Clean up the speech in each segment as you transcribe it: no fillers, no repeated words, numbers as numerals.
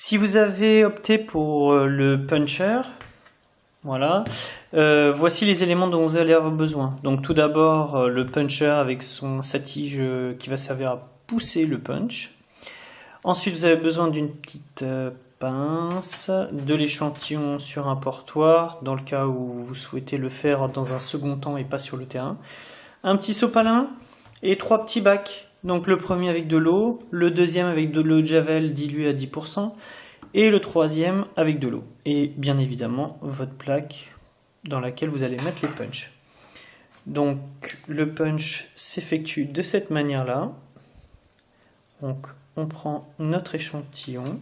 Si vous avez opté pour le puncher, voilà, voici les éléments dont vous allez avoir besoin. Donc tout d'abord le puncher avec sa tige qui va servir à pousser le punch. Ensuite vous avez besoin d'une petite pince, de l'échantillon sur un portoir dans le cas où vous souhaitez le faire dans un second temps et pas sur le terrain. Un petit sopalin et 3 petits bacs. Donc le premier avec de l'eau, le deuxième avec de l'eau de javel diluée à 10% et le troisième avec de l'eau. Et bien évidemment votre plaque dans laquelle vous allez mettre les punchs. Donc le punch s'effectue de cette manière-là. Donc on prend notre échantillon,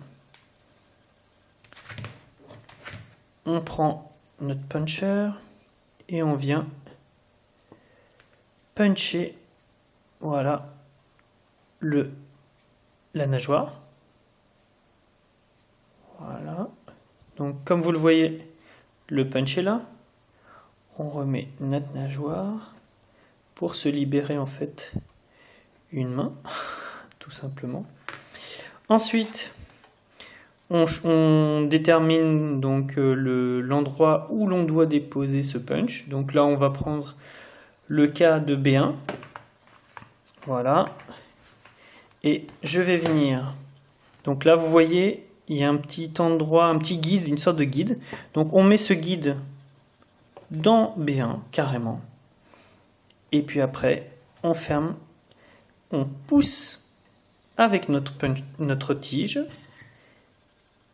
on prend notre puncher et on vient puncher, voilà, la nageoire. Voilà. Donc comme vous le voyez, le punch est là. On remet notre nageoire pour se libérer en fait une main, tout simplement. Ensuite, on détermine donc l'endroit où l'on doit déposer ce punch. Donc là, on va prendre le cas de B1. Voilà. Et je vais venir. Donc là, vous voyez, il y a un petit endroit, un petit guide, une sorte de guide. Donc on met ce guide dans B1 carrément. Et puis après, on ferme, on pousse avec notre tige.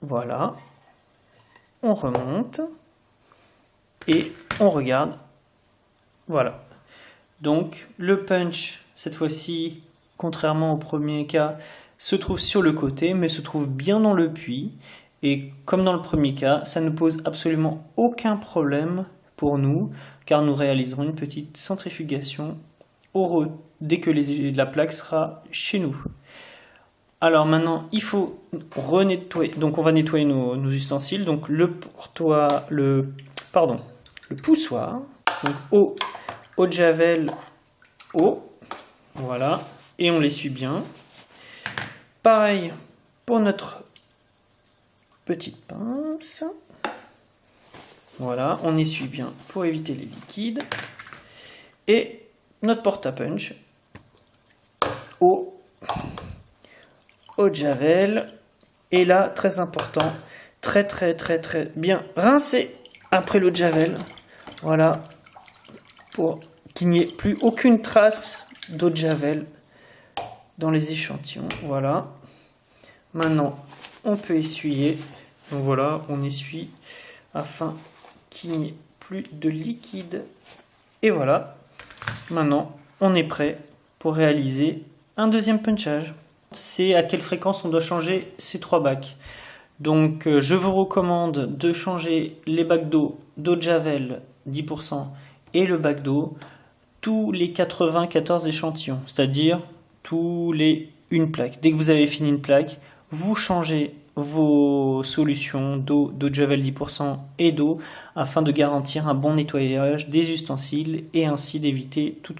Voilà. On remonte et on regarde. Voilà. Donc le punch, cette fois-ci, contrairement au premier cas, se trouve sur le côté, mais se trouve bien dans le puits. Et comme dans le premier cas, ça ne pose absolument aucun problème pour nous, car nous réaliserons une petite centrifugation dès que la plaque sera chez nous. Alors maintenant, il faut renettoyer. Donc on va nettoyer nos ustensiles. Donc le poussoir. Donc eau de javel, eau. Voilà. Et on l'essuie bien. Pareil pour notre petite pince. Voilà, on essuie bien pour éviter les liquides. Et notre porte à punch. Eau de javel. Et là, très important, très bien rincer après l'eau de javel. Voilà, pour qu'il n'y ait plus aucune trace d'eau de javel dans les échantillons. Voilà. Maintenant, on peut essuyer. Donc voilà, on essuie afin qu'il n'y ait plus de liquide. Et voilà. Maintenant, on est prêt pour réaliser un deuxième punchage. C'est à quelle fréquence on doit changer ces 3 bacs. Donc je vous recommande de changer les bacs d'eau de javel 10% et le bac d'eau tous les 94 échantillons, c'est-à-dire tous les une plaque. Dès que vous avez fini une plaque, vous changez vos solutions d'eau de javel 10% et d'eau afin de garantir un bon nettoyage des ustensiles et ainsi d'éviter toute